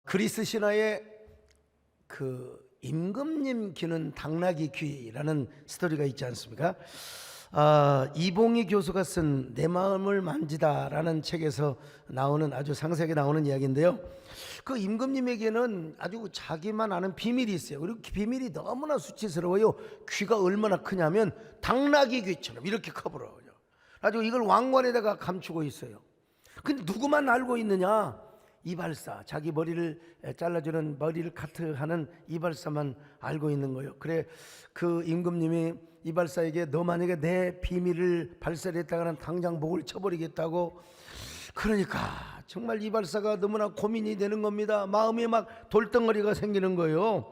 그리스 신화에 그 임금님 귀는 당나귀 귀라는 스토리가 있지 않습니까? 이봉희 교수가 쓴 내 마음을 만지다라는 책에서 나오는 아주 상세하게 나오는 이야기인데요. 그 임금님에게는 아주 자기만 아는 비밀이 있어요. 그리고 그 비밀이 너무나 수치스러워요. 귀가 얼마나 크냐면 당나귀 귀처럼 이렇게 커버려요. 아주 이걸 왕관에다가 감추고 있어요. 근데 누구만 알고 있느냐? 이발사, 자기 머리를 잘라주는 머리를 카트하는 이발사만 알고 있는 거예요. 그래 그 임금님이 이발사에게 너 만약에 내 비밀을 발설했다가는 당장 목을 쳐버리겠다고. 그러니까 정말 이발사가 너무나 고민이 되는 겁니다. 마음에 막 돌덩어리가 생기는 거예요.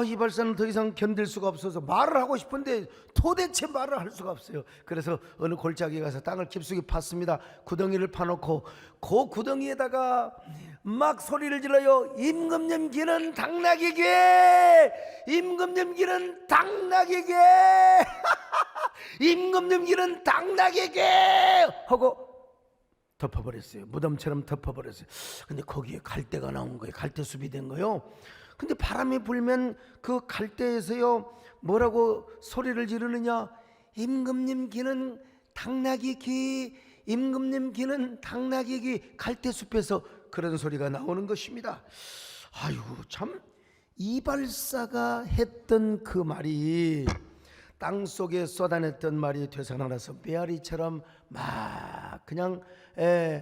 이발사는 더 이상 견딜 수가 없어서 말을 하고 싶은데 도대체 말을 할 수가 없어요. 그래서 어느 골짜기에 가서 땅을 깊숙이 팠습니다. 구덩이를 파놓고 그 구덩이에다가 막 소리를 질러요. 임금님 귀는 당나귀 귀, 임금님 귀는 당나귀 귀, 임금님 귀는 당나귀 귀 하고 덮어버렸어요. 무덤처럼 덮어버렸어요. 근데 거기에 갈대가 나온 거예요. 갈대숲이 된 거예요. 근데 바람이 불면 그 갈대에서요 뭐라고 소리를 지르느냐? 임금님 귀는 당나귀 귀, 임금님 귀는 당나귀 귀. 갈대숲에서 그런 소리가 나오는 것입니다. 아이고 참, 이발사가 했던 그 말이 땅속에 쏟아냈던 말이 되살아나서 메아리처럼 막 그냥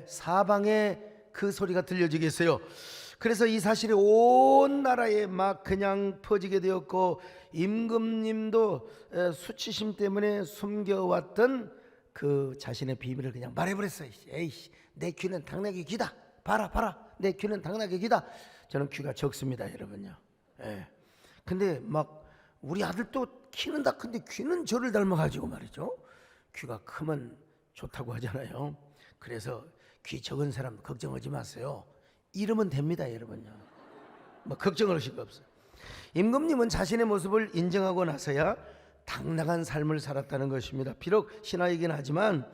사방에 그 소리가 들려지겠어요. 그래서 이 사실이 온 나라에 막 그냥 퍼지게 되었고, 임금님도 수치심 때문에 숨겨왔던 그 자신의 비밀을 그냥 말해버렸어요. 에이씨, 내 귀는 당나귀 귀다. 봐라, 내 귀는 당나귀 귀다. 저는 귀가 적습니다, 여러분요. 근데 막 우리 아들도 키는 다 큰데 귀는 저를 닮아가지고 말이죠. 귀가 크면 좋다고 하잖아요. 그래서 귀 적은 사람 걱정하지 마세요. 이러면 됩니다, 여러분요. 뭐 걱정할 거 없어요. 임금님은 자신의 모습을 인정하고 나서야 당당한 삶을 살았다는 것입니다. 비록 신화이긴 하지만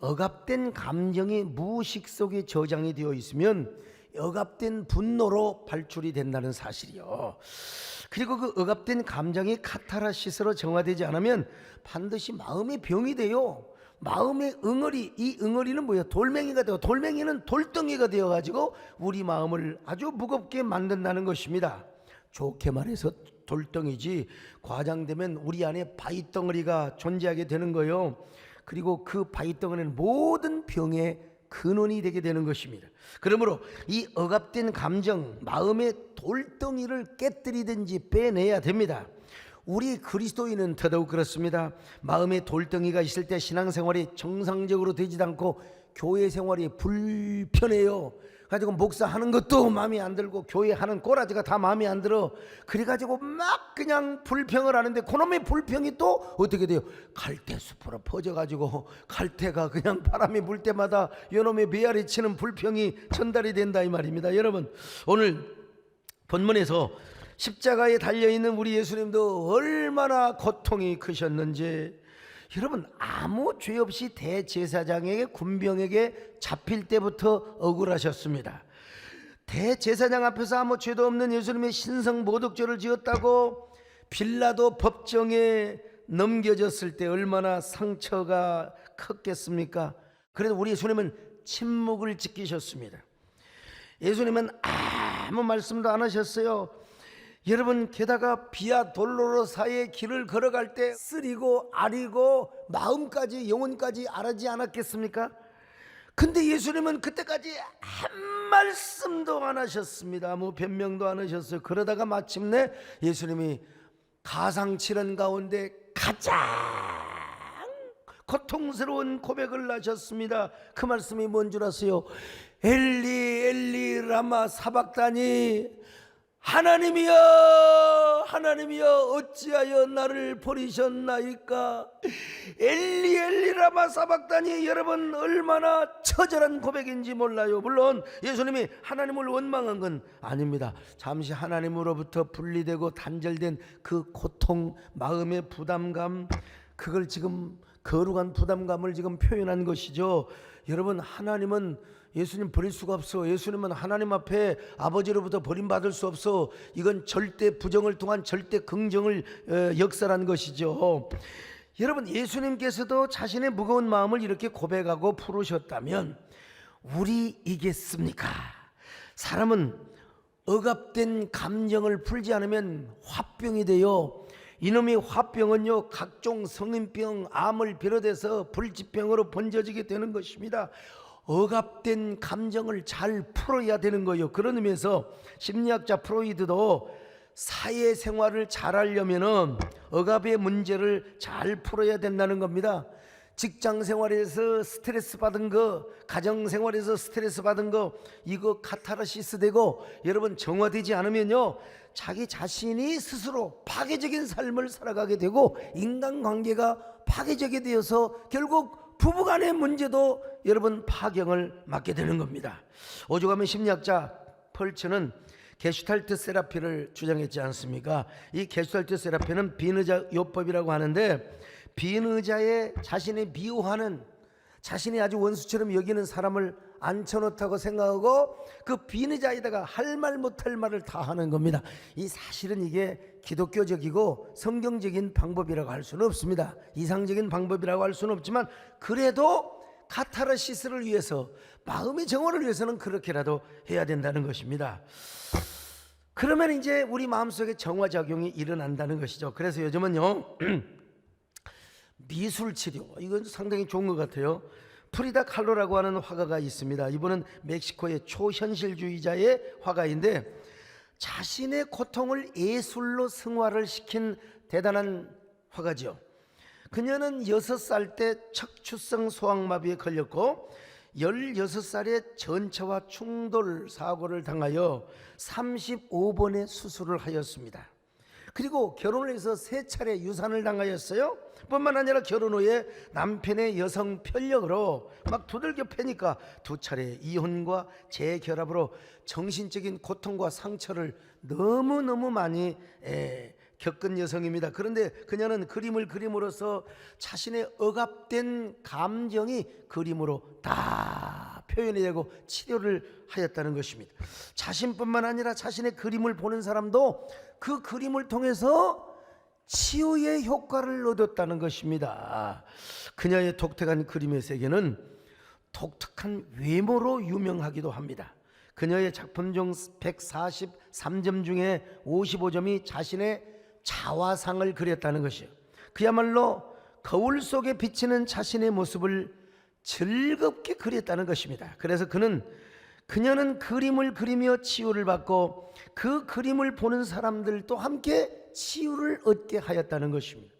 억압된 감정이 무의식 속에 저장이 되어 있으면 억압된 분노로 발출이 된다는 사실이요. 그리고 그 억압된 감정이 카타르시스로 정화되지 않으면 반드시 마음의 병이 돼요. 마음의 응어리, 이 응어리는 뭐예요? 돌멩이가 되고, 돌멩이는 돌덩이가 되어가지고 우리 마음을 아주 무겁게 만든다는 것입니다. 좋게 말해서 돌덩이지, 과장되면 우리 안에 바위덩어리가 존재하게 되는 거예요. 그리고 그 바위덩어리는 모든 병의 근원이 되게 되는 것입니다. 그러므로 이 억압된 감정, 마음의 돌덩이를 깨뜨리든지 빼내야 됩니다. 우리 그리스도인은 더더욱 그렇습니다. 마음에 돌덩이가 있을 때 신앙생활이 정상적으로 되지 않고 교회 생활이 불편해요. 가지고 목사하는 것도 마음에 안 들고 교회 하는 꼬라지가 다 마음에 안 들어. 그래가지고 막 그냥 불평을 하는데 그놈의 불평이 또 어떻게 돼요? 갈대숲으로 퍼져가지고 갈대가 그냥 바람이 불 때마다 요놈의 메아리 치는 불평이 전달이 된다 이 말입니다. 여러분, 오늘 본문에서 십자가에 달려있는 우리 예수님도 얼마나 고통이 크셨는지, 여러분 아무 죄 없이 대제사장에게, 군병에게 잡힐 때부터 억울하셨습니다. 대제사장 앞에서 아무 죄도 없는 예수님의 신성모독죄를 지었다고 빌라도 법정에 넘겨졌을 때 얼마나 상처가 컸겠습니까? 그래도 우리 예수님은 침묵을 지키셨습니다. 예수님은 아무 말씀도 안 하셨어요. 여러분, 게다가 비아 돌로로사의 길을 걸어갈 때 쓰리고 아리고 마음까지 영혼까지 알아지 않았겠습니까? 근데 예수님은 그때까지 한 말씀도 안 하셨습니다. 아무 변명도 안 하셨어요. 그러다가 마침내 예수님이 가상칠언 가운데 가장 고통스러운 고백을 하셨습니다. 그 말씀이 뭔 줄 아세요? 엘리 엘리 라마 사박다니, 하나님이여 하나님이여 어찌하여 나를 버리셨나이까. 엘리 엘리 라마 사박다니, 여러분 얼마나 처절한 고백인지 몰라요. 물론 예수님이 하나님을 원망한 건 아닙니다. 잠시 하나님으로부터 분리되고 단절된 그 고통, 마음의 부담감, 그걸 지금 거룩한 부담감을 지금 표현한 것이죠. 여러분, 하나님은 예수님 버릴 수가 없어. 예수님은 하나님 앞에 아버지로부터 버림받을 수 없어. 이건 절대 부정을 통한 절대 긍정을 역사라는 것이죠. 여러분, 예수님께서도 자신의 무거운 마음을 이렇게 고백하고 풀으셨다면 우리이겠습니까? 사람은 억압된 감정을 풀지 않으면 화병이 돼요. 이놈의 화병은요, 각종 성인병, 암을 비롯해서 불치병으로 번져지게 되는 것입니다. 억압된 감정을 잘 풀어야 되는 거예요. 그런 의미에서 심리학자 프로이드도 사회생활을 잘하려면 억압의 문제를 잘 풀어야 된다는 겁니다. 직장생활에서 스트레스 받은 거, 가정생활에서 스트레스 받은 거, 이거 카타르시스 되고, 여러분 정화되지 않으면요, 자기 자신이 스스로 파괴적인 삶을 살아가게 되고 인간관계가 파괴적이 되어서 결국 부부간의 문제도 여러분 파경을 맞게 되는 겁니다. 오죽하면 심리학자 펄츠는 게슈탈트 세라피를 주장했지 않습니까? 이 게슈탈트 세라피는 비의자 요법이라고 하는데, 비의자의 자신의 미워하는, 자신이 아주 원수처럼 여기는 사람을 앉혀놓다고 생각하고 그 비의자에다가 할 말 못할 말을 다 하는 겁니다. 이 사실은 이게 기독교적이고 성경적인 방법이라고 할 수는 없습니다. 이상적인 방법이라고 할 수는 없지만, 그래도 카타르시스를 위해서, 마음의 정화를 위해서는 그렇게라도 해야 된다는 것입니다. 그러면 이제 우리 마음속에 정화작용이 일어난다는 것이죠. 그래서 요즘은요 미술치료, 이건 상당히 좋은 것 같아요. 프리다 칼로라고 하는 화가가 있습니다. 이분은 멕시코의 초현실주의자의 화가인데, 자신의 고통을 예술로 승화를 시킨 대단한 화가죠. 그녀는 6살 때 척추성 소아마비에 걸렸고 16살에 전처와 충돌 사고를 당하여 35번의 수술을 하였습니다. 그리고 결혼을 해서 3차례 유산을 당하였어요. 뿐만 아니라 결혼 후에 남편의 여성 편력으로 막 두들겨 패니까 2차례 이혼과 재결합으로 정신적인 고통과 상처를 너무너무 많이 겪은 여성입니다. 그런데 그녀는 그림을 그림으로써 자신의 억압된 감정이 그림으로 다 표현이 되고 치료를 하였다는 것입니다. 자신뿐만 아니라 자신의 그림을 보는 사람도 그 그림을 통해서 치유의 효과를 얻었다는 것입니다. 그녀의 독특한 그림의 세계는 독특한 외모로 유명하기도 합니다. 그녀의 작품 중 143점 중에 55점이 자신의 자화상을 그렸다는 것이요, 그야말로 거울 속에 비치는 자신의 모습을 즐겁게 그렸다는 것입니다. 그래서 그녀는 그림을 그리며 치유를 받고 그 그림을 보는 사람들도 함께 치유를 얻게 하였다는 것입니다.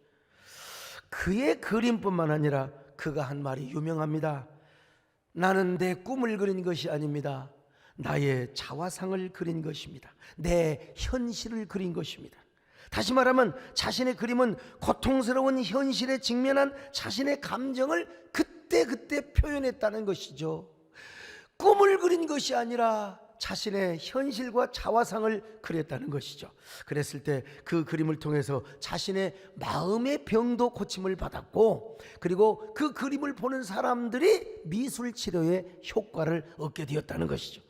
그의 그림뿐만 아니라 그가 한 말이 유명합니다. 나는 내 꿈을 그린 것이 아닙니다. 나의 자화상을 그린 것입니다. 내 현실을 그린 것입니다. 다시 말하면 자신의 그림은 고통스러운 현실에 직면한 자신의 감정을 그때 표현했다는 것이죠. 꿈을 그린 것이 아니라 자신의 현실과 자화상을 그렸다는 것이죠. 그랬을 때 그 그림을 통해서 자신의 마음의 병도 고침을 받았고, 그리고 그 그림을 보는 사람들이 미술치료의 효과를 얻게 되었다는 것이죠.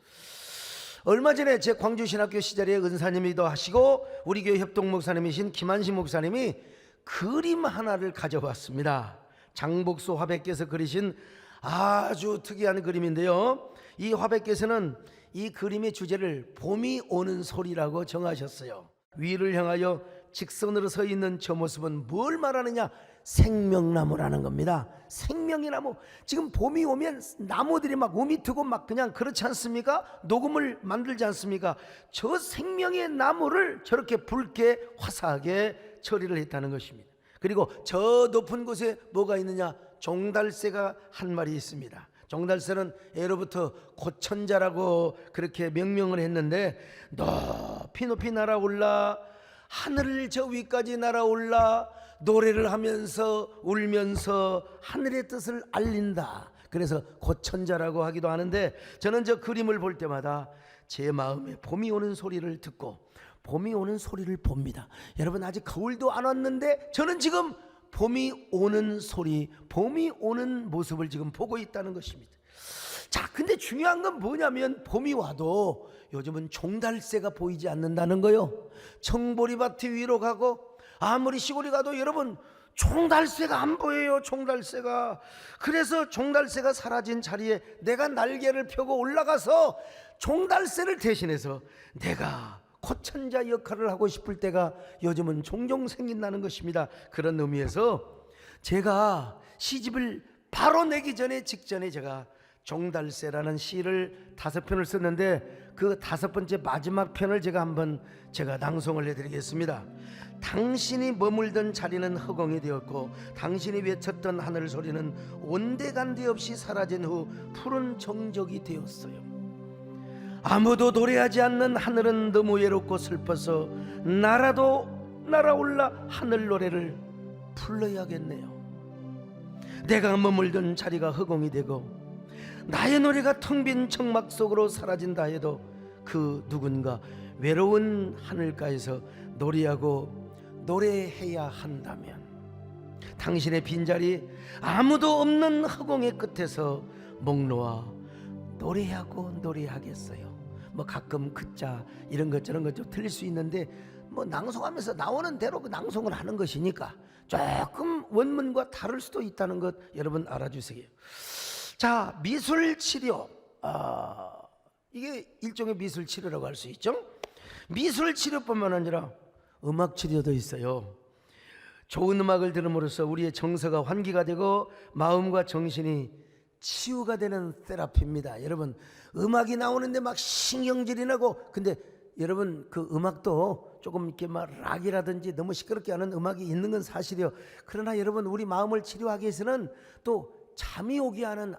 얼마 전에 제 광주신학교 시절에 은사님이기도 하시고 우리 교회 협동목사님이신 김한식 목사님이 그림 하나를 가져왔습니다. 장복수 화백께서 그리신 아주 특이한 그림인데요, 이 화백께서는 이 그림의 주제를 봄이 오는 소리라고 정하셨어요. 위를 향하여 직선으로 서 있는 저 모습은 뭘 말하느냐? 생명나무라는 겁니다. 생명의 나무. 지금 봄이 오면 나무들이 막 우미 트고 막 그냥 그렇지 않습니까? 녹음을 만들지 않습니까? 저 생명의 나무를 저렇게 붉게 화사하게 처리를 했다는 것입니다. 그리고 저 높은 곳에 뭐가 있느냐? 종달새가 한 마리 있습니다. 종달새는 예로부터 고천자라고 그렇게 명명을 했는데, 높이 높이 날아올라 하늘을 저 위까지 날아올라 노래를 하면서 울면서 하늘의 뜻을 알린다. 그래서 고천자라고 하기도 하는데, 저는 저 그림을 볼 때마다 제 마음에 봄이 오는 소리를 듣고 봄이 오는 소리를 봅니다. 여러분, 아직 겨울도 안 왔는데 저는 지금 봄이 오는 소리, 봄이 오는 모습을 지금 보고 있다는 것입니다. 자, 근데 중요한 건 뭐냐면 봄이 와도 요즘은 종달새가 보이지 않는다는 거요. 청보리밭 위로 가고 아무리 시골에 가도 여러분 종달새가 안 보여요. 종달새가. 그래서 종달새가 사라진 자리에 내가 날개를 펴고 올라가서 종달새를 대신해서 내가 고천자 역할을 하고 싶을 때가 요즘은 종종 생긴다는 것입니다. 그런 의미에서 제가 시집을 바로 내기 전에 직전에 제가 종달새라는 시를 5편을 썼는데 그 5번째 마지막 편을 제가 낭송을 해드리겠습니다. 당신이 머물던 자리는 허공이 되었고 당신이 외쳤던 하늘 소리는 온데간데 없이 사라진 후 푸른 정적이 되었어요. 아무도 노래하지 않는 하늘은 너무 외롭고 슬퍼서 나라도 날아올라 하늘 노래를 불러야겠네요. 내가 머물던 자리가 허공이 되고 나의 노래가 텅 빈 청막 속으로 사라진다 해도 그 누군가 외로운 하늘가에서 노래해야 한다면 당신의 빈자리 아무도 없는 허공의 끝에서 목 놓아 노래하겠어요. 뭐 가끔 그자 이런 것 저런 것 좀 틀릴 수 있는데 뭐 낭송하면서 나오는 대로 그 낭송을 하는 것이니까 조금 원문과 다를 수도 있다는 것 여러분 알아주세요. 자, 미술치료, 이게 일종의 미술치료라고 할 수 있죠. 미술치료뿐만 아니라 음악치료도 있어요. 좋은 음악을 들음으로써 우리의 정서가 환기가 되고 마음과 정신이 치유가 되는 테라피입니다. 여러분 음악이 나오는데 막 신경질이 나고, 근데 여러분 그 음악도 조금 이렇게 막 락이라든지 너무 시끄럽게 하는 음악이 있는 건 사실이요. 그러나 여러분 우리 마음을 치료하기 위해서는 또 잠이 오게 하는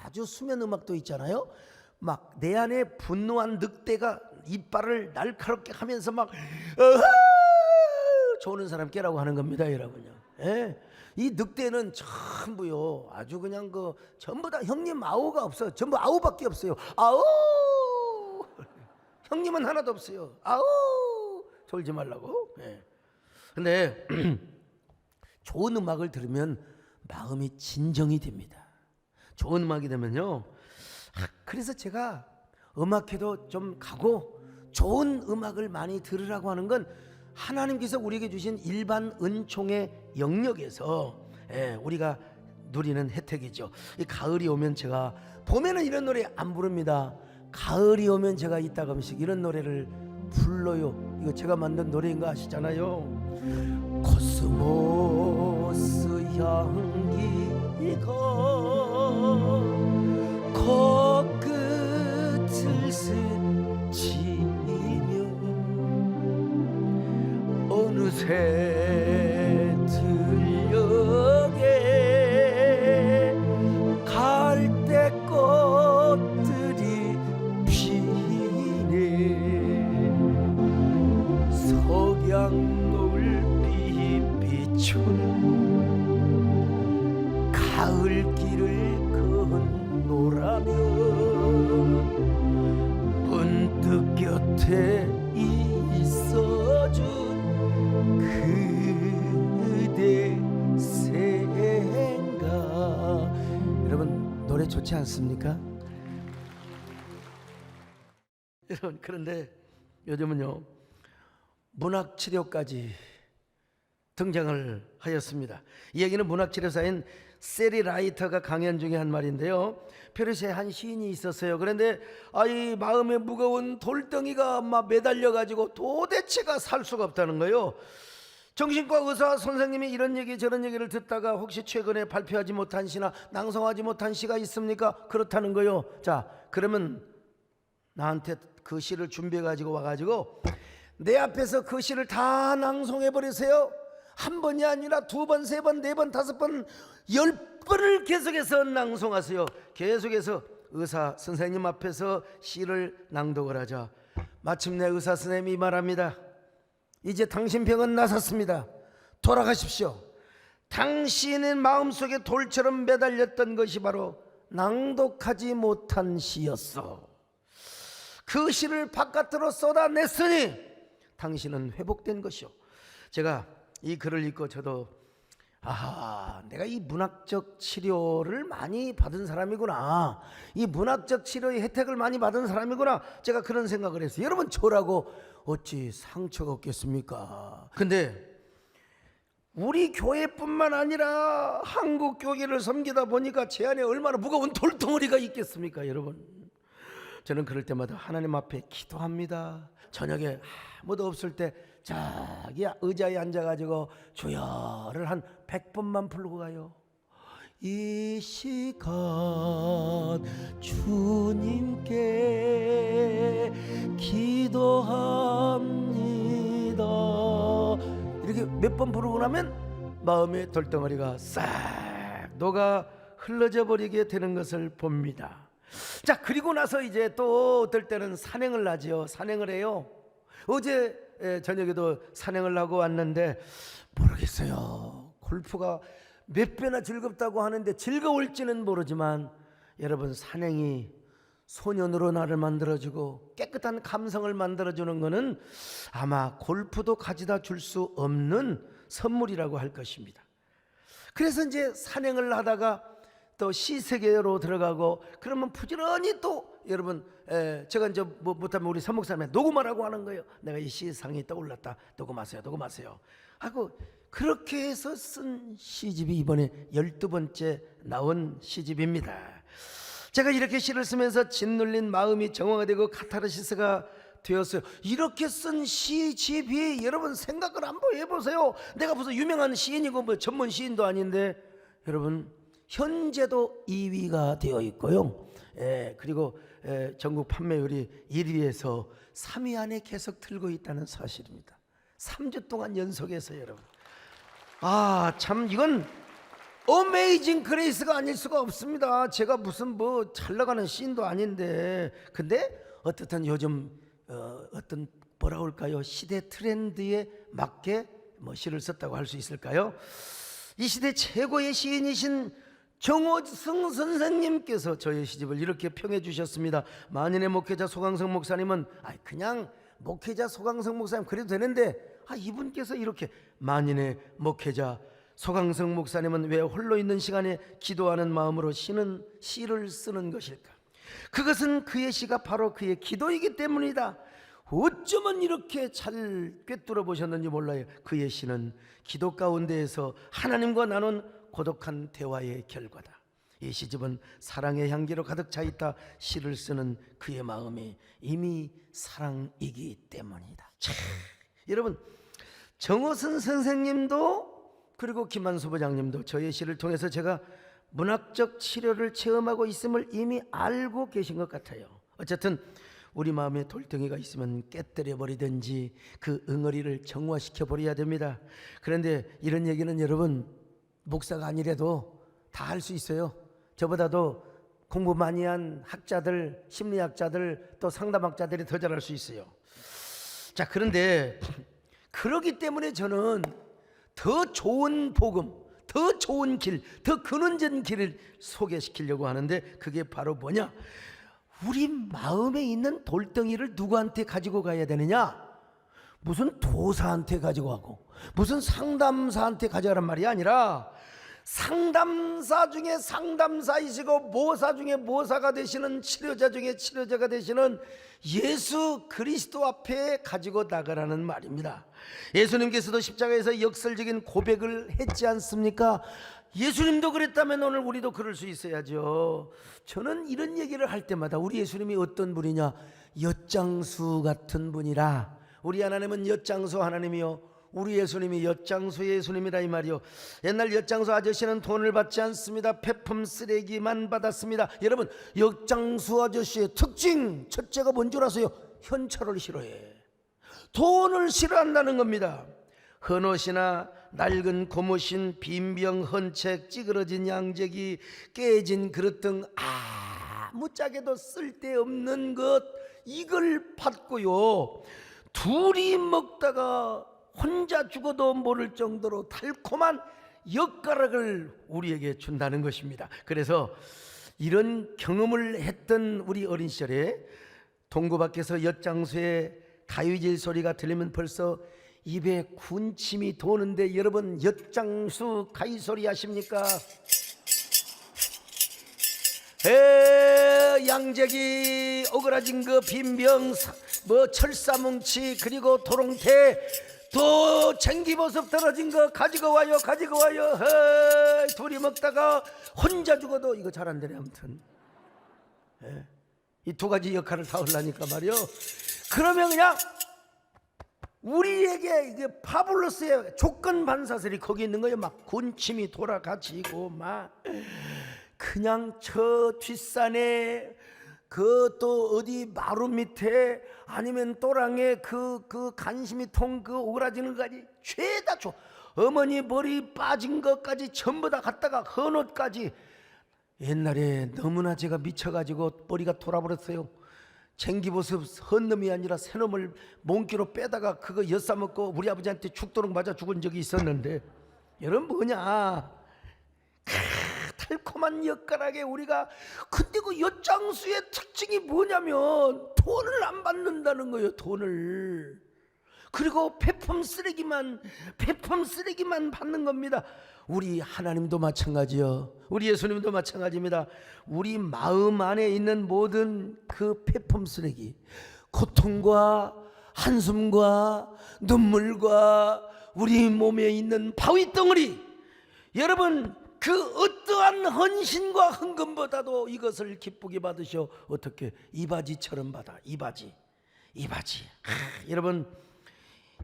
아주 수면 음악도 있잖아요. 막 내 안에 분노한 늑대가 이빨을 날카롭게 하면서 막 조는 사람 깨라고 하는 겁니다, 여러분요. 예? 이 늑대는 전부요 아주 그냥 전부 다 형님 아우가 없어. 전부 아우밖에 없어요. 아우. 형님은 하나도 없어요. 아우. 졸지 말라고. 예. 근데 좋은 음악을 들으면 마음이 진정이 됩니다. 좋은 음악이 되면요. 그래서 제가 음악회도 좀 가고 좋은 음악을 많이 들으라고 하는 건 하나님께서 우리에게 주신 일반 은총의 영역에서 우리가 누리는 혜택이죠. 이 가을이 오면 제가 봄에는 이런 노래 안 부릅니다. 가을이 오면 제가 이따 가끔씩 이런 노래를 불러요. 이거 제가 만든 노래인 거 아시잖아요. 코스모스 향기가 코끝을 스치며 어느새 들녘에 갈대꽃들이 피네. 석양노을비 비추는 가을길을 건노라면 문득 곁에 있어준 그대 생각. 여러분 노래 좋지 않습니까? 여러분 그런데 요즘은요 문학치료까지 등장을 하였습니다. 이 얘기는 문학치료사인 세리 라이터가 강연 중에 한 말인데요. 페르시아에 한 시인이 있었어요. 그런데 이 마음에 무거운 돌덩이가 막 매달려 가지고 도대체가 살 수가 없다는 거예요. 정신과 의사 선생님이 이런 얘기 저런 얘기를 듣다가 혹시 최근에 발표하지 못한 시나 낭송하지 못한 시가 있습니까? 그렇다는 거예요. 자, 그러면 나한테 그 시를 준비해 가지고 와가지고 내 앞에서 그 시를 다 낭송해 버리세요. 한 번이 아니라 2번, 3번, 4번, 5번, 10번을 계속해서 낭송하세요. 계속해서 의사 선생님 앞에서 시를 낭독을 하자 마침내 의사 선생님이 말합니다. 이제 당신 병은 나섰습니다. 돌아가십시오. 당신의 마음속에 돌처럼 매달렸던 것이 바로 낭독하지 못한 시였어. 그 시를 바깥으로 쏟아냈으니 당신은 회복된 것이오. 제가 이 글을 읽고 저도 아하, 내가 이 문학적 치료를 많이 받은 사람이구나, 이 문학적 치료의 혜택을 많이 받은 사람이구나, 제가 그런 생각을 했어요. 여러분, 저라고 어찌 상처가 없겠습니까? 근데 우리 교회뿐만 아니라 한국 교회를 섬기다 보니까 제 안에 얼마나 무거운 돌덩어리가 있겠습니까? 여러분, 저는 그럴 때마다 하나님 앞에 기도합니다. 저녁에 아무도 없을 때 저기 의자에 앉아가지고 주여를 한 100번만 부르고 가요. 이 시간 주님께 기도합니다. 이렇게 몇 번 부르고 나면 마음의 돌덩어리가 싹 녹아 흘러져 버리게 되는 것을 봅니다. 자, 그리고 나서 이제 또 어떨 때는 산행을 하지요. 산행을 해요. 어제 저녁에도 산행을 하고 왔는데 모르겠어요. 골프가 몇 배나 즐겁다고 하는데 즐거울지는 모르지만 여러분, 산행이 소년으로 나를 만들어주고 깨끗한 감성을 만들어주는 것은 아마 골프도 가져다 줄 수 없는 선물이라고 할 것입니다. 그래서 이제 산행을 하다가 또 시세계로 들어가고 그러면 부지런히 또 여러분, 제가 이제 뭐 못하면 우리 사목사님이 녹음하라고 하는 거예요. 내가 이 시상이 떠올랐다, 녹음하세요 하고 그렇게 해서 쓴 시집이 이번에 12번째 나온 시집입니다. 제가 이렇게 시를 쓰면서 짓눌린 마음이 정화되고 카타르시스가 되었어요. 이렇게 쓴 시집이 여러분, 생각을 한번 해보세요. 내가 무슨 유명한 시인이고 뭐 전문 시인도 아닌데 여러분, 현재도 2위가 되어 있고요. 그리고 전국 판매율이 1위에서 3위 안에 계속 들고 있다는 사실입니다. 3주 동안 연속해서 여러분, 참 이건 어메이징 그레이스가 아닐 수가 없습니다. 제가 무슨 뭐 잘 나가는 시인도 아닌데, 근데 어떻든 요즘 어떤 뭐라 할까요, 시대 트렌드에 맞게 뭐 시를 썼다고 할 수 있을까요? 이 시대 최고의 시인이신 정호승 선생님께서 저의 시집을 이렇게 평해 주셨습니다. 만인의 목회자 소강성 목사님은 그냥 목회자 소강성 목사님 그래도 되는데 이분께서 이렇게 만인의 목회자 소강성 목사님은 왜 홀로 있는 시간에 기도하는 마음으로 시를 쓰는 것일까? 그것은 그의 시가 바로 그의 기도이기 때문이다. 어쩌면 이렇게 잘 꿰뚫어 보셨는지 몰라요. 그의 시는 기도 가운데에서 하나님과 나눈 고독한 대화의 결과다. 이 시집은 사랑의 향기로 가득 차 있다. 시를 쓰는 그의 마음이 이미 사랑이기 때문이다. 여러분, 정호선 선생님도 그리고 김한수 부장님도 저의 시를 통해서 제가 문학적 치료를 체험하고 있음을 이미 알고 계신 것 같아요. 어쨌든 우리 마음에 돌덩이가 있으면 깨뜨려 버리든지 그 응어리를 정화시켜 버려야 됩니다. 그런데 이런 얘기는 여러분, 목사가 아니래도 다 할 수 있어요. 저보다도 공부 많이 한 학자들, 심리학자들, 또 상담학자들이 더 잘할 수 있어요. 자, 그런데 그러기 때문에 저는 더 좋은 복음, 더 좋은 길, 더 근원적인 길을 소개시키려고 하는데, 그게 바로 뭐냐? 우리 마음에 있는 돌덩이를 누구한테 가지고 가야 되느냐? 무슨 도사한테 가지고 가고 무슨 상담사한테 가져가란 말이 아니라, 상담사 중에 상담사이시고 모사 중에 모사가 되시는, 치료자 중에 치료자가 되시는 예수 그리스도 앞에 가지고 나가라는 말입니다. 예수님께서도 십자가에서 역설적인 고백을 했지 않습니까? 예수님도 그랬다면 오늘 우리도 그럴 수 있어야죠. 저는 이런 얘기를 할 때마다 우리 예수님이 어떤 분이냐? 엿장수 같은 분이라. 우리 하나님은 엿장수 하나님이요, 우리 예수님이 엿장수 예수님이라 이 말이요. 옛날 엿장수 아저씨는 돈을 받지 않습니다. 폐품 쓰레기만 받았습니다. 여러분, 엿장수 아저씨의 특징 첫째가 뭔 줄 아세요? 현찰을 싫어해. 돈을 싫어한다는 겁니다. 헌옷이나 낡은 고무신, 빈병, 헌책, 찌그러진 양재기, 깨진 그릇 등 아무짝에도 쓸데없는 것, 이걸 받고요, 둘이 먹다가 혼자 죽어도 모를 정도로 달콤한 엿가락을 우리에게 준다는 것입니다. 그래서 이런 경험을 했던 우리 어린 시절에 동구 밖에서 엿장수의 가위질 소리가 들리면 벌써 입에 군침이 도는데 여러분 엿장수 가이소리 아십니까? 양재기 오그라진 그 빈병 뭐 철사뭉치 그리고 도롱태 또 쟁기버섯 떨어진 거 가지고 와요 둘이 먹다가 혼자 죽어도 이거 잘 안 되네. 아무튼 이 두 가지 역할을 다 하려니까 말이요. 그러면 그냥 우리에게 이게 파블로스의 조건 반사설이 거기 있는 거예요. 막 군침이 돌아가지고 막 그냥 저 뒷산에 그 또 어디 마루 밑에 아니면 또랑에 그 간심이 통 그 오그라지는 거까지 죄다 줘. 어머니 머리 빠진 것까지 전부 다 갖다가 헌옷까지. 옛날에 너무나 제가 미쳐가지고 머리가 돌아버렸어요. 쟁기버섯 헌놈이 아니라 새놈을 몽기로 빼다가 그거 엿싸먹고 우리 아버지한테 죽도록 맞아 죽은 적이 있었는데, 여러분 뭐냐, 달콤한 엿가락에 우리가. 근데 그 엿장수의 특징이 뭐냐면 돈을 안 받는다는 거예요. 돈을. 그리고 폐품 쓰레기만 받는 겁니다. 우리 하나님도 마찬가지요. 우리 예수님도 마찬가지입니다. 우리 마음 안에 있는 모든 그 폐품 쓰레기, 고통과 한숨과 눈물과 우리 몸에 있는 바위 덩어리, 여러분 그 어떠한 헌신과 헌금보다도 이것을 기쁘게 받으셔. 어떻게? 이바지처럼 받아. 이바지. 여러분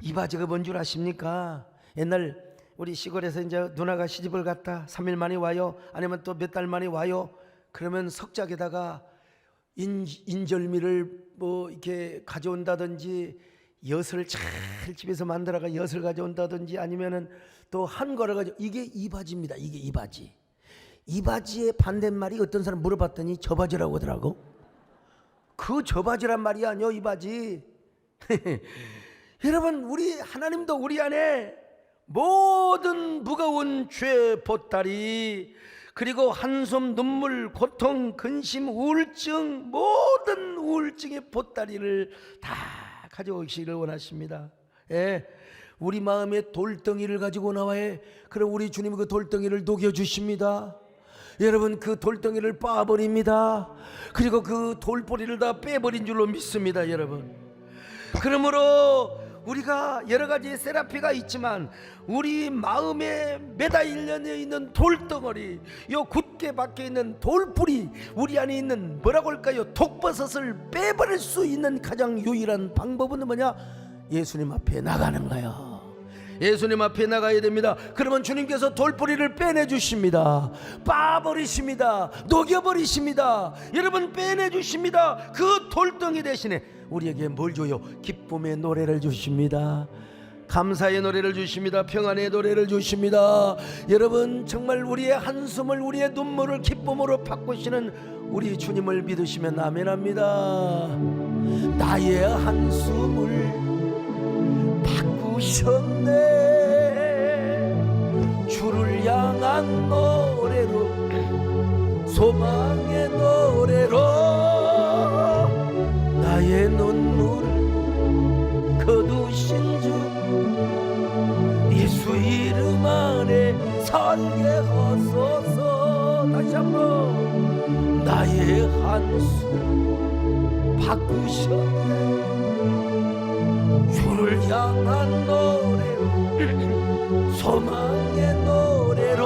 이바지가 뭔 줄 아십니까? 옛날 우리 시골에서 이제 누나가 시집을 갔다 3일 만에 와요. 아니면 또 몇 달 만에 와요. 그러면 석작에다가 인절미를 뭐 이렇게 가져온다든지, 엿을 잘 집에서 만들어가 엿을 가져온다든지, 아니면은 또 한 거를 가지고, 이게 이바지입니다. 이게 이바지. 이바지의 반대말이 어떤 사람 물어봤더니 저바지라고 하더라고. 그 저바지란 말이 아니요, 이바지. 여러분 우리 하나님도 우리 안에 모든 무거운 죄 보따리, 그리고 한숨 눈물 고통 근심 우울증, 모든 우울증의 보따리를 다 가져오시기를 원하십니다. 우리 마음에 돌덩이를 가지고 나와야 그럼 우리 주님은 그 돌덩이를 녹여주십니다. 여러분 그 돌덩이를 빻아버립니다. 그리고 그 돌뿌리를 다 빼버린 줄로 믿습니다. 여러분, 그러므로 우리가 여러 가지 세라피가 있지만 우리 마음에 매달려 있는 돌덩어리, 요 굳게 박혀 있는 돌뿌리, 우리 안에 있는 뭐라고 할까요? 독버섯을 빼버릴 수 있는 가장 유일한 방법은 뭐냐? 예수님 앞에 나가는 거예요. 예수님 앞에 나가야 됩니다. 그러면 주님께서 돌뿌리를 빼내주십니다. 빠버리십니다. 녹여버리십니다. 여러분 빼내주십니다. 그 돌덩이 대신에 우리에게 뭘 줘요? 기쁨의 노래를 주십니다. 감사의 노래를 주십니다. 평안의 노래를 주십니다. 여러분 정말 우리의 한숨을, 우리의 눈물을 기쁨으로 바꾸시는 우리 주님을 믿으시면 아멘합니다. 나의 한숨을 바꾸셨네. 주를 향한 노래로, 소망의 노래로 나의 눈물을 거두신 주 예수 이름 안에 살게 하소서. 다시 한번 나의 한숨 바꾸셨네. 주를 향한 노래로, 소망의 노래로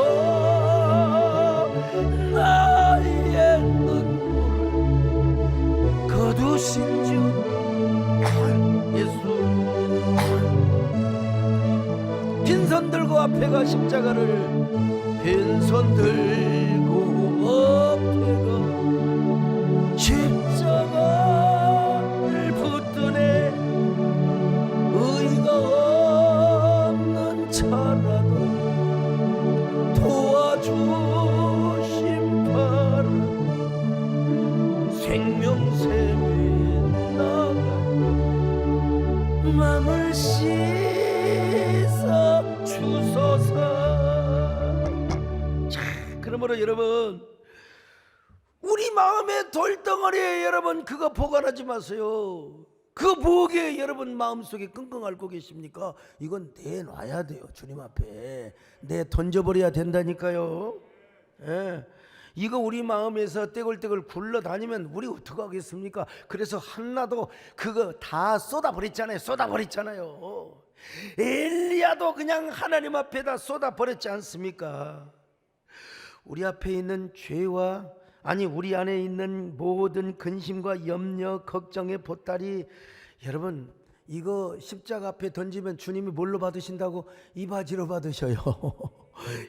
나의 눈물을 거두신 주 예수. 빈손 들고 앞에 가 십자가를, 빈손 들고 앞에 가 십자가를 붙드네. 의가 없는 차라도 도와주심 바라. 생명샘에 나가 맘을 씻어 주소서. 자, 그러므로 여러분 우리 마음의 돌덩어리에 여러분 그거 보관하지 마세요. 그 뭐게 여러분 마음속에 끙끙 앓고 계십니까? 이건 내놔야 돼요. 주님 앞에 내 던져버려야 된다니까요. 예. 이거 우리 마음에서 떼굴떼굴 굴러다니면 우리 어떡하겠습니까? 그래서 한나도 그거 다 쏟아버렸잖아요. 엘리야도 그냥 하나님 앞에다 쏟아버렸지 않습니까? 우리 앞에 있는 죄와 우리 안에 있는 모든 근심과 염려, 걱정의 보따리, 여러분 이거 십자가 앞에 던지면 주님이 뭘로 받으신다고? 이바지로 받으셔요.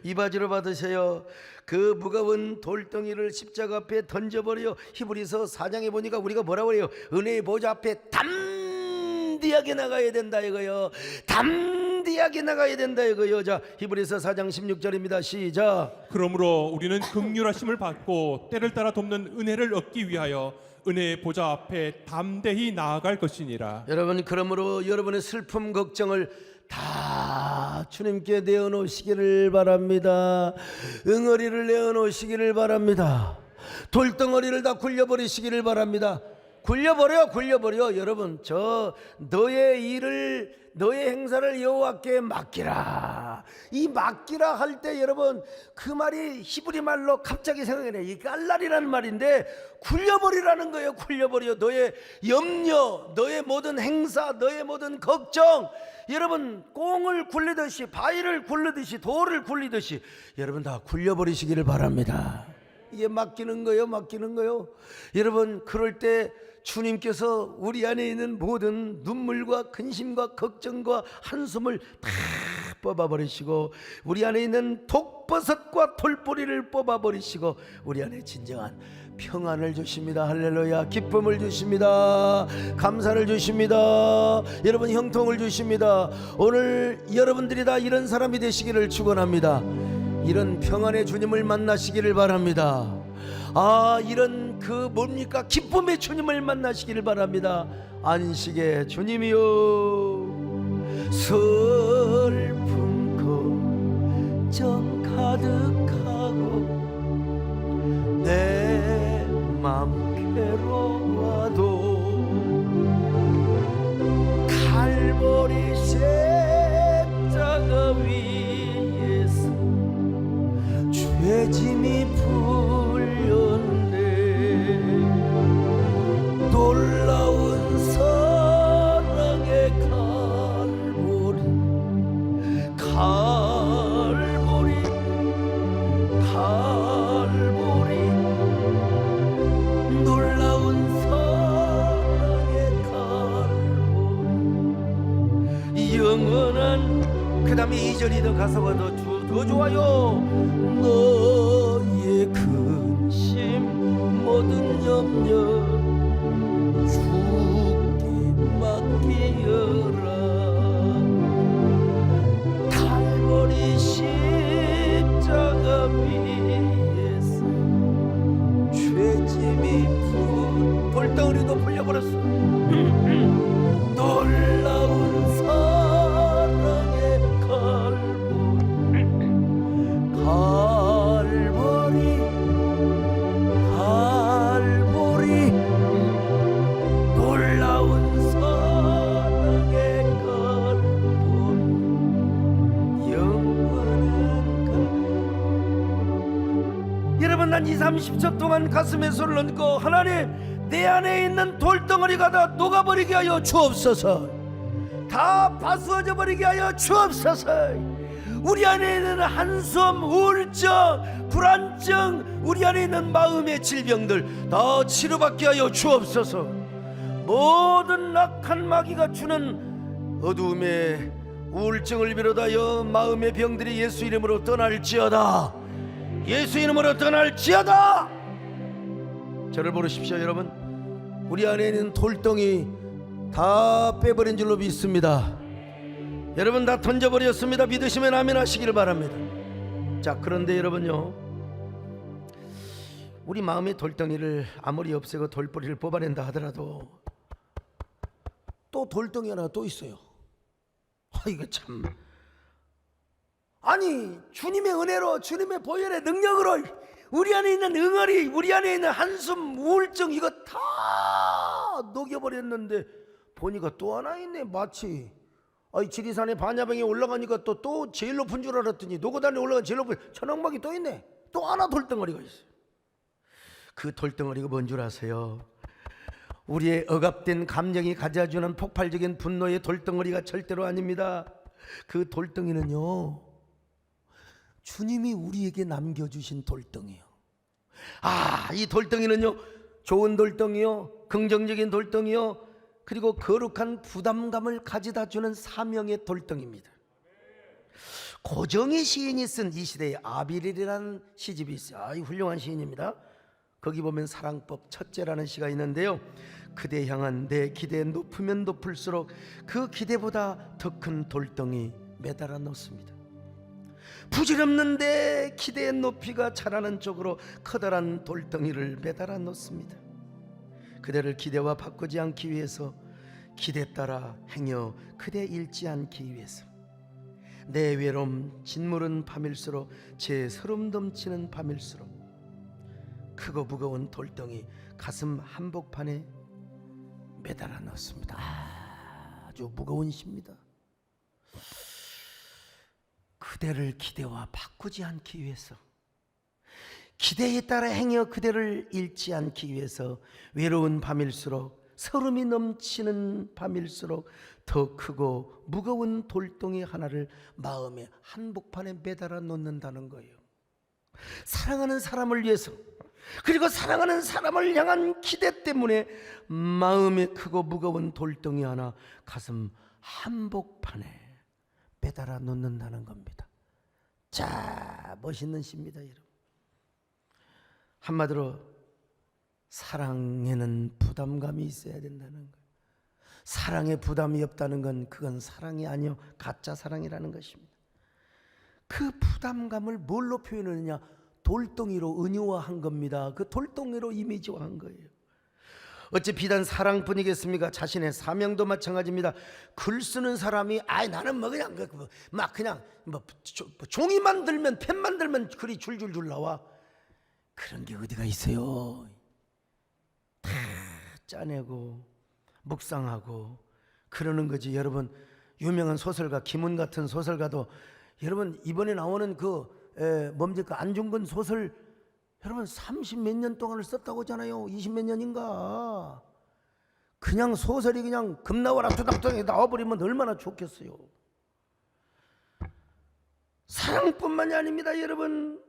이바지로 받으셔요. 그 무거운 돌덩이를 십자가 앞에 던져버려. 히브리서 4장에 보니까 우리가 뭐라고 그래요? 은혜의 보좌 앞에 담대하게 나가야 된다 이거요. 담대하게 나가야 된다 이거요. 자, 히브리서 4장 16절입니다. 시작. 그러므로 우리는 긍휼하심을 받고 때를 따라 돕는 은혜를 얻기 위하여 은혜의 보좌 앞에 담대히 나아갈 것이니라. 여러분, 그러므로 여러분의 슬픔 걱정을 다 주님께 내어놓으시기를 바랍니다. 응어리를 내어놓으시기를 바랍니다. 돌덩어리를 다 굴려버리시기를 바랍니다. 굴려버려. 여러분, 너의 일을, 너의 행사를 여호와께 맡기라. 이 맡기라 할 때 여러분, 그 말이 히브리 말로 갑자기 생각이 나요. 이 깔날이라는 말인데 굴려버리라는 거예요. 굴려버려. 너의 염려, 너의 모든 행사, 너의 모든 걱정, 여러분 꽁을 굴리듯이, 바위를 굴리듯이, 돌을 굴리듯이 여러분 다 굴려버리시기를 바랍니다. 이게 맡기는 거예요. 여러분, 그럴 때 주님께서 우리 안에 있는 모든 눈물과 근심과 걱정과 한숨을 다 뽑아버리시고, 우리 안에 있는 독버섯과 돌뿌리를 뽑아버리시고 우리 안에 진정한 평안을 주십니다. 할렐루야. 기쁨을 주십니다. 감사를 주십니다. 여러분, 형통을 주십니다. 오늘 여러분들이 다 이런 사람이 되시기를 축원합니다. 이런 평안의 주님을 만나시기를 바랍니다. 이런 기쁨의 주님을 만나시기를 바랍니다. 안식의 주님이요, 슬픔 걱정 가득하고 내 맘 괴로워도 갈보리 십자가 위에서 죄짐이 풀렸네. 놀라운 사랑의 갈보리, 놀라운 사랑의 갈보리, 영원한, 그 다음에 2절이 더 가사가 더 좋아요. 너의 근심 모든 염려 주께 맡기어라. 갈보리 십자가 위에서 죄짐이 돌덩어리도 풀려버렸어. 놀라운 사랑의 갈보리, 놀라운 사랑의 갈보리, 영원한 갈. 여러분, 난 20-30초 동안 가슴에 손을 얹고, 하나님, 내 안에 있는 돌덩어리가 다 녹아버리게 하여 주옵소서. 다 파수어져 버리게 하여 주옵소서. 우리 안에 있는 한숨, 우울증, 불안증, 우리 안에 있는 마음의 질병들 다 치료받게 하여 주옵소서. 모든 악한 마귀가 주는 어두움의 우울증을 비롯하여 마음의 병들이 예수 이름으로 떠날지어다. 예수 이름으로 떠날지어다. 저를 보십시오. 여러분, 우리 안에 있는 돌덩이 다 빼버린 줄로 믿습니다. 여러분, 다 던져버렸습니다. 믿으시면 아멘 하시기를 바랍니다. 자, 그런데 여러분요, 우리 마음의 돌덩이를 아무리 없애고 돌뿌리를 뽑아낸다 하더라도 또 돌덩이 하나 또 있어요. 이거 참, 주님의 은혜로, 주님의 보혈의 능력으로 우리 안에 있는 응어리, 우리 안에 있는 한숨, 우울증, 이거 다 녹여버렸는데 보니까 또 하나 있네. 마치 지리산에 반야봉에 올라가니까 또 제일 높은 줄 알았더니 노고단에 올라간 제일 높은 천왕봉이 또 있네. 또 하나 돌덩어리가 있어요. 그 돌덩어리가 뭔 줄 아세요? 우리의 억압된 감정이 가져주는 폭발적인 분노의 돌덩어리가 절대로 아닙니다. 그 돌덩이는요, 주님이 우리에게 남겨주신 돌덩이요. 이 돌덩이는요, 좋은 돌덩이요, 긍정적인 돌덩이요, 그리고 거룩한 부담감을 가져다 주는 사명의 돌덩이입니다. 고정희 시인이 쓴 이 시대의 아비렐이라는 시집이 있어요. 훌륭한 시인입니다. 거기 보면 사랑법 첫째라는 시가 있는데요, 그대 향한 내 기대 높으면 높을수록 그 기대보다 더 큰 돌덩이 매달아 놓습니다. 부질없는데 기대의 높이가 자라는 쪽으로 커다란 돌덩이를 매달아 놓습니다. 그대를 기대와 바꾸지 않기 위해서, 기대 따라 행여 그대 잃지 않기 위해서. 내 외로움 짓무른 밤일수록 제 서름 넘치는 밤일수록 크고 무거운 돌덩이 가슴 한복판에 매달아 놓습니다. 아주 무거운 시입니다. 그대를 기대와 바꾸지 않기 위해서, 기대에 따라 행여 그대를 잃지 않기 위해서 외로운 밤일수록, 서름이 넘치는 밤일수록 더 크고 무거운 돌덩이 하나를 마음의 한복판에 매달아 놓는다는 거예요. 사랑하는 사람을 위해서, 그리고 사랑하는 사람을 향한 기대 때문에 마음에 크고 무거운 돌덩이 하나 가슴 한복판에 매달아 놓는다는 겁니다. 자, 멋있는 시입니다, 여러분. 한마디로 사랑에는 부담감이 있어야 된다는 거예요. 사랑에 부담이 없다는 건 그건 사랑이 아니요, 가짜 사랑이라는 것입니다. 그 부담감을 뭘로 표현하느냐? 돌덩이로 은유화한 겁니다. 그 돌덩이로 이미지화한 거예요. 어찌 비단 사랑뿐이겠습니까? 자신의 사명도 마찬가지입니다. 글 쓰는 사람이 나는 그냥 종이 만들면, 펜 만들면 글이 줄줄줄 나와. 그런 게 어디가 있어요? 다 짜내고 묵상하고 그러는 거지. 여러분, 유명한 소설가 김훈 같은 소설가도, 여러분 이번에 나오는 뭡니까 안중근 소설, 여러분 30몇 년 동안을 썼다고 하잖아요. 20몇 년인가. 그냥 소설이 그냥 금나와라 투닥투닥 나와버리면 얼마나 좋겠어요. 사랑뿐만이 아닙니다, 여러분.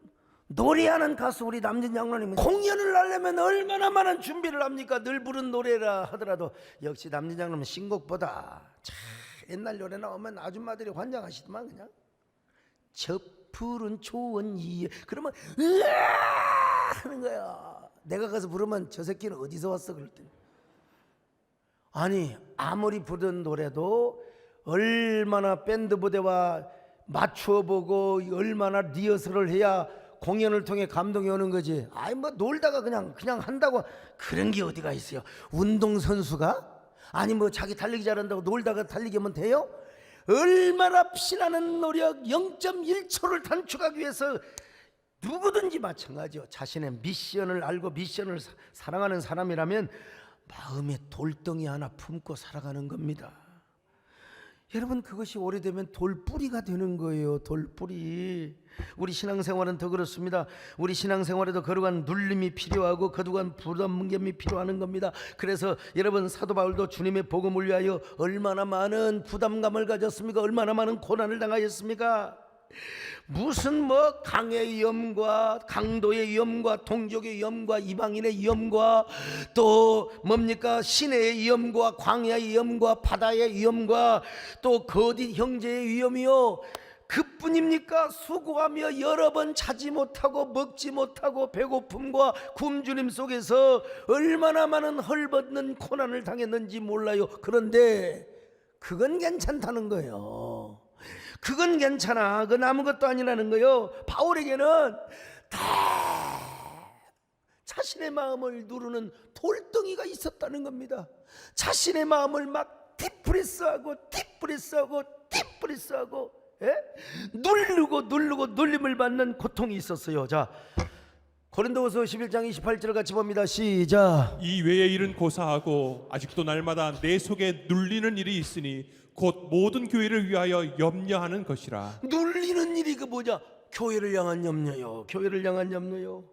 노래하는 가수 우리 남진 장로님, 공연을 하려면 얼마나 많은 준비를 합니까? 늘 부른 노래라 하더라도 역시 남진 장로님 신곡보다 옛날 노래 나오면 아줌마들이 환장하시더만. 그냥 저 푸른 초원 이에 그러면 으아 하는 거야. 내가 가서 부르면 저 새끼는 어디서 왔어 그럴 때. 아니, 아무리 부른 노래도 얼마나 밴드 부대와 맞추어 보고 얼마나 리허설을 해야 공연을 통해 감동이 오는 거지. 놀다가 그냥 한다고 그런 게 어디가 있어요. 운동선수가 자기 달리기 잘한다고 놀다가 달리기 하면 돼요? 얼마나 피나는 노력, 0.1초를 단축하기 위해서 누구든지 마찬가지요. 자신의 미션을 알고 미션을 사랑하는 사람이라면 마음에 돌덩이 하나 품고 살아가는 겁니다. 여러분, 그것이 오래되면 돌뿌리가 되는 거예요. 돌뿌리. 우리 신앙생활은 더 그렇습니다. 우리 신앙생활에도 거룩한 눌림이 필요하고 거룩한 부담감이 필요한 겁니다. 그래서 여러분, 사도 바울도 주님의 복음을 위하여 얼마나 많은 부담감을 가졌습니까? 얼마나 많은 고난을 당하였습니까? 무슨 강의 위험과 강도의 위험과 동족의 위험과 이방인의 위험과 또 시내의 위험과 광야의 위험과 바다의 위험과 또 거짓 형제의 위험이요, 그뿐입니까? 수고하며 여러 번 자지 못하고 먹지 못하고 배고픔과 굶주림 속에서 얼마나 많은 헐벗는 고난을 당했는지 몰라요. 그런데 그건 괜찮다는 거예요. 그건 괜찮아. 그건 아무것도 아니라는 거예요. 바울에게는 다 자신의 마음을 누르는 돌덩이가 있었다는 겁니다. 자신의 마음을 막 디프레스하고 누르고 눌림을 받는 고통이 있었어요. 자, 고린도후서 11장 28절 같이 봅니다. 시작. 이 외의 일은 고사하고 아직도 날마다 내 속에 눌리는 일이 있으니 곧 모든 교회를 위하여 염려하는 것이라. 눌리는 일이 그 뭐냐? 교회를 향한 염려요. 교회를 향한 염려요.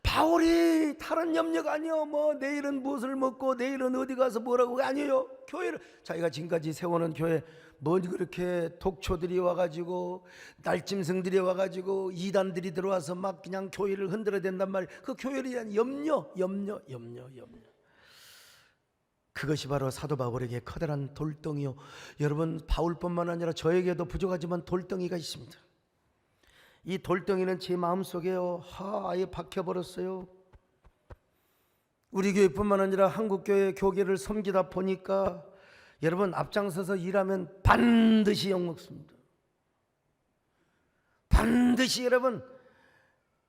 바울이 다른 염려가 아니요. 뭐 내일은 무엇을 먹고 내일은 어디 가서 뭐라고 아니에요. 교회를 자기가 지금까지 세워놓은 교회 뭐 그렇게 독초들이 와가지고 날짐승들이 와가지고 이단들이 들어와서 막 그냥 교회를 흔들어야 된단 말이에요. 그 교회에 대한 염려. 그것이 바로 사도 바울에게 커다란 돌덩이요. 여러분 바울뿐만 아니라 저에게도 부족하지만 돌덩이가 있습니다. 이 돌덩이는 제 마음속에요. 아예 박혀버렸어요. 우리 교회뿐만 아니라 한국교회 교계를 섬기다 보니까 여러분 앞장서서 일하면 반드시 욕먹습니다. 반드시 여러분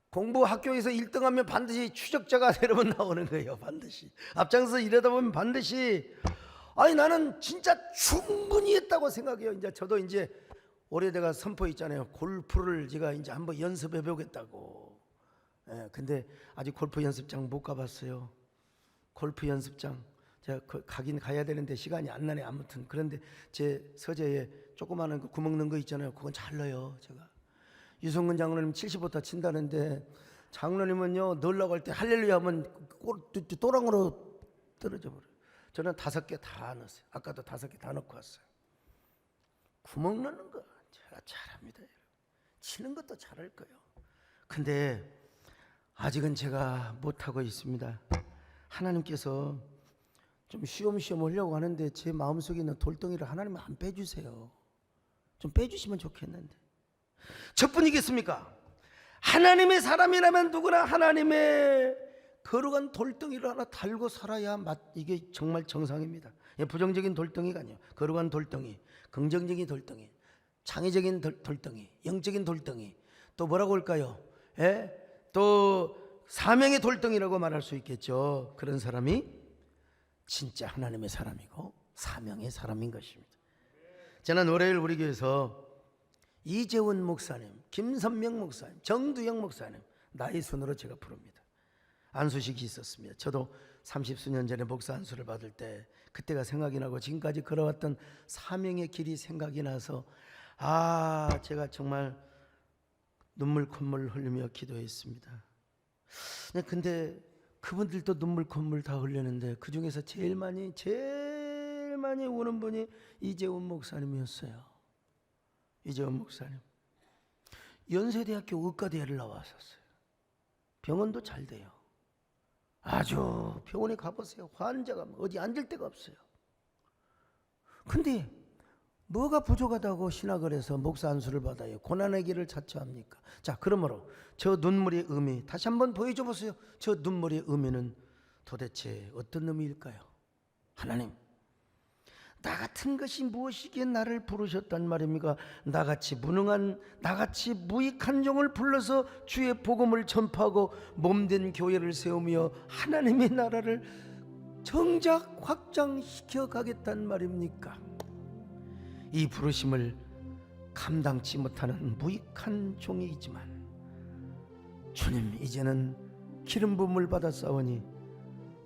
공부 학교에서 1등하면 반드시 추적자가 여러분 나오는 거예요. 반드시 앞장서서 일하다 보면 반드시 아니 나는 진짜 충분히 했다고 생각해요. 이제 저도 이제 올해 내가 선포 있잖아요. 골프를 제가 이제 한번 연습해 보겠다고. 근데 아직 골프 연습장 못 가봤어요. 골프 연습장 제가 가긴 가야 되는데 시간이 안 나네. 아무튼 그런데 제 서재에 조그마한 그 구멍 넣은 거 있잖아요. 그건 잘 넣어요. 제가 유성근 장로님 70부터 친다는데 장로님은요 넣으려고 할 때 할렐루야 하면 또랑으로 떨어져 버려요. 저는 5개 다 넣었어요. 아까도 5개 다 넣고 왔어요. 구멍 넣는 거 제가 잘합니다. 치는 것도 잘할 거예요. 근데 아직은 제가 못하고 있습니다. 하나님께서 좀 쉬엄쉬엄 하려고 하는데 제 마음속에 있는 돌덩이를 하나님은 안 빼주세요. 좀 빼주시면 좋겠는데. 저뿐이겠습니까? 하나님의 사람이라면 누구나 하나님의 거룩한 돌덩이를 하나 달고 살아야 이게 정말 정상입니다. 부정적인 돌덩이가 아니에요. 거룩한 돌덩이, 긍정적인 돌덩이, 창의적인 돌덩이, 영적인 돌덩이, 또 뭐라고 할까요? 또 사명의 돌덩이라고 말할 수 있겠죠. 그런 사람이 진짜 하나님의 사람이고 사명의 사람인 것입니다. 저는 월요일 우리 교회에서 이재원 목사님, 김선명 목사님, 정두영 목사님 나의 순으로 제가 부릅니다. 안수식이 있었습니다. 저도 30수년 전에 목사 안수를 받을 때 그때가 생각이 나고 지금까지 걸어왔던 사명의 길이 생각이 나서 제가 정말 눈물 콧물 흘리며 기도했습니다. 근데 그분들도 눈물 콧물 다 흘리는데 그 중에서 제일 많이 우는 분이 이재원 목사님이었어요. 이재원 목사님 연세대학교 의과대학을 나왔었어요. 병원도 잘 돼요. 아주 병원에 가보세요. 환자가 어디 앉을 데가 없어요. 근데 뭐가 부족하다고 신학을 해서 목사 안수를 받아요? 고난의 길을 자처합니까? 자, 그러므로 저 눈물의 의미 다시 한번 보여줘 보세요. 저 눈물의 의미는 도대체 어떤 의미일까요? 하나님, 나 같은 것이 무엇이기에 나를 부르셨단 말입니까? 나같이 무능한, 나같이 무익한 종을 불러서 주의 복음을 전파하고 몸된 교회를 세우며 하나님의 나라를 정작 확장시켜 가겠단 말입니까? 이 부르심을 감당치 못하는 무익한 종이지만 주님, 이제는 기름 부음을 받아 싸우니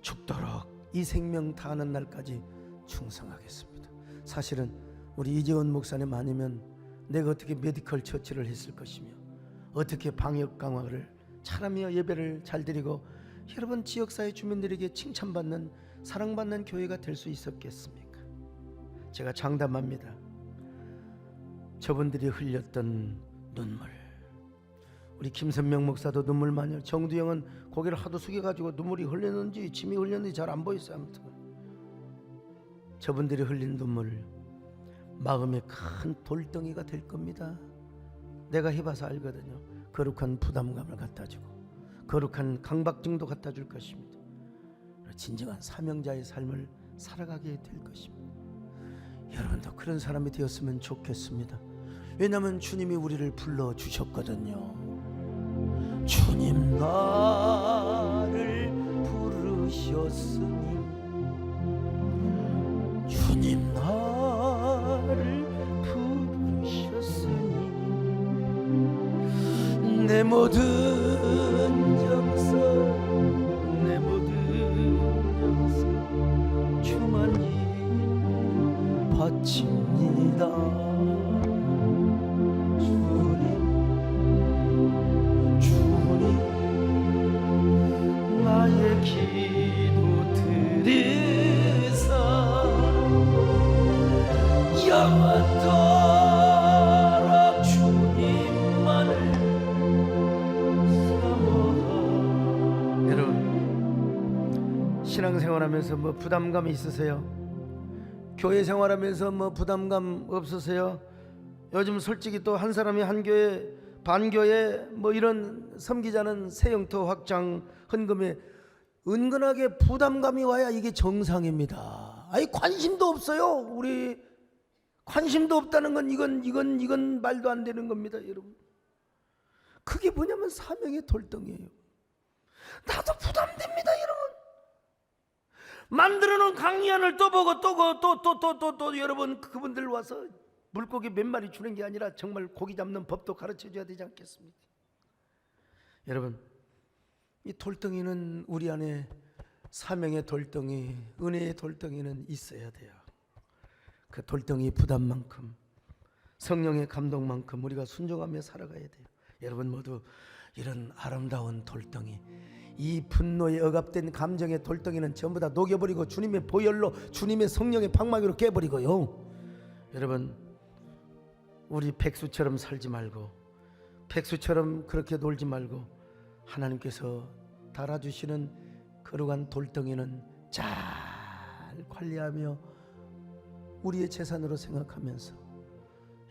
죽도록 이 생명 다하는 날까지 충성하겠습니다. 사실은 우리 이재원 목사님 아니면 내가 어떻게 메디컬 처치를 했을 것이며 어떻게 방역 강화를 잘하며 예배를 잘 드리고 여러분 지역사회 주민들에게 칭찬받는 사랑받는 교회가 될 수 있었겠습니까? 제가 장담합니다. 저분들이 흘렸던 눈물, 우리 김선명 목사도 눈물 많이 흘려, 정두영은 고개를 하도 숙여가지고 눈물이 흘렸는지 침이 흘렸는지 잘 안 보였어요. 아무튼 저분들이 흘린 눈물 마음의 큰 돌덩이가 될 겁니다. 내가 해봐서 알거든요. 거룩한 부담감을 갖다주고 거룩한 강박증도 갖다줄 것입니다. 진정한 사명자의 삶을 살아가게 될 것입니다. 여러분도 그런 사람이 되었으면 좋겠습니다. 왜냐하면 주님이 우리를 불러주셨거든요. 주님 나를 부르셨으니 주님 나를 부르셨으니 내 모든 정성 내 모든 정성 주만이 바칩니다. 주님 나의 기도 들으사 영원토록 주님만을 사모하. 여러분 신앙생활하면서 뭐 부담감이 있으세요? 교회 생활하면서 뭐 부담감 없으세요? 요즘 솔직히 또 한 사람이 한 교회 반교회 뭐 이런 섬기자는 새 영토 확장 헌금에 은근하게 부담감이 와야 이게 정상입니다. 아니 관심도 없어요. 우리 관심도 없다는 건 이건 말도 안 되는 겁니다, 여러분. 그게 뭐냐면 사명의 돌덩이에요. 나도 부담됩니다, 여러분. 만들어 놓은 강의안을 또 보고 또 여러분 그분들 와서 물고기 몇 마리 주는 게 아니라 정말 고기 잡는 법도 가르쳐 줘야 되지 않겠습니까? 여러분 이 돌덩이는 우리 안에 사명의 돌덩이, 은혜의 돌덩이는 있어야 돼요. 그 돌덩이 부담만큼 성령의 감동만큼 우리가 순종하며 살아가야 돼요. 여러분 모두 이런 아름다운 돌덩이, 이 분노에 억압된 감정의 돌덩이는 전부 다 녹여버리고 주님의 보혈로 주님의 성령의 방망이로 깨버리고요. 여러분 우리 백수처럼 살지 말고 백수처럼 그렇게 놀지 말고 하나님께서 달아주시는 거룩한 돌덩이는 잘 관리하며 우리의 재산으로 생각하면서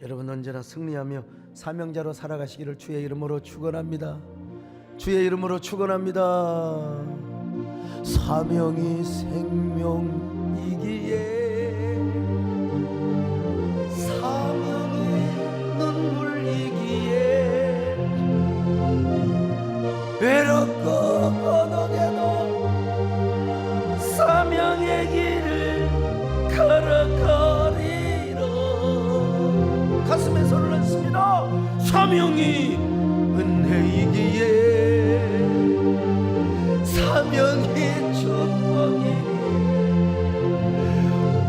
여러분 언제나 승리하며 사명자로 살아가시기를 주의 이름으로 축원합니다. 주의 이름으로 축원합니다. 사명이 생명이기에 사명이 눈물이기에 외롭고 고독해도 사명의 길을 걸어가리라. 가슴에 손을 얹습니다. 사명이 은혜이기에 사명이 축복이기에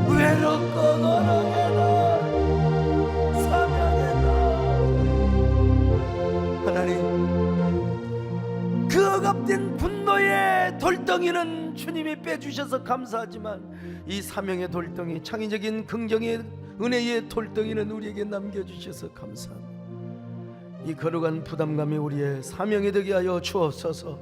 외롭고 고독해도 사명에도 하나님 그 억압된 분노의 돌덩이는 주님이 빼주셔서 감사하지만 이 사명의 돌덩이, 창의적인 긍정의 은혜의 돌덩이는 우리에게 남겨주셔서 감사합니다. 이 거룩한 부담감이 우리의 사명이 되게 하여 주옵소서.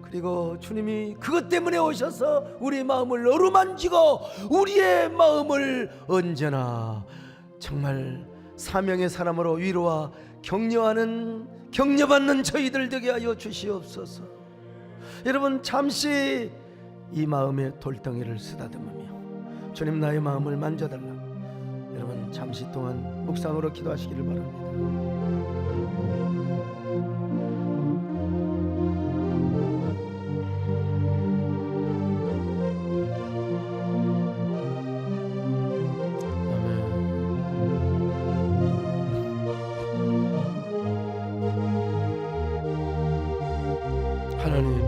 그리고 주님이 그것 때문에 오셔서 우리의 마음을 어루만지고 우리의 마음을 언제나 정말 사명의 사람으로 위로와 격려받는 저희들 되게 하여 주시옵소서. 여러분 잠시 이 마음의 돌덩이를 쓰다듬으며 주님 나의 마음을 만져달라고 여러분 잠시 동안 묵상으로 기도하시기를 바랍니다. 하나님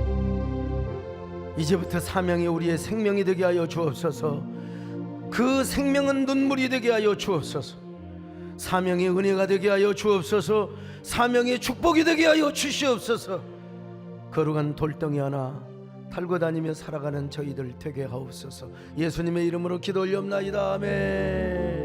이제부터 사명이 우리의 생명이 되게 하여 주옵소서. 그 생명은 눈물이 되게 하여 주옵소서. 사명의 은혜가 되게 하여 주옵소서. 사명의 축복이 되게 하여 주시옵소서. 거룩한 돌덩이 하나 달고 다니며 살아가는 저희들 되게 하옵소서. 예수님의 이름으로 기도 올리옵나이다. 아멘.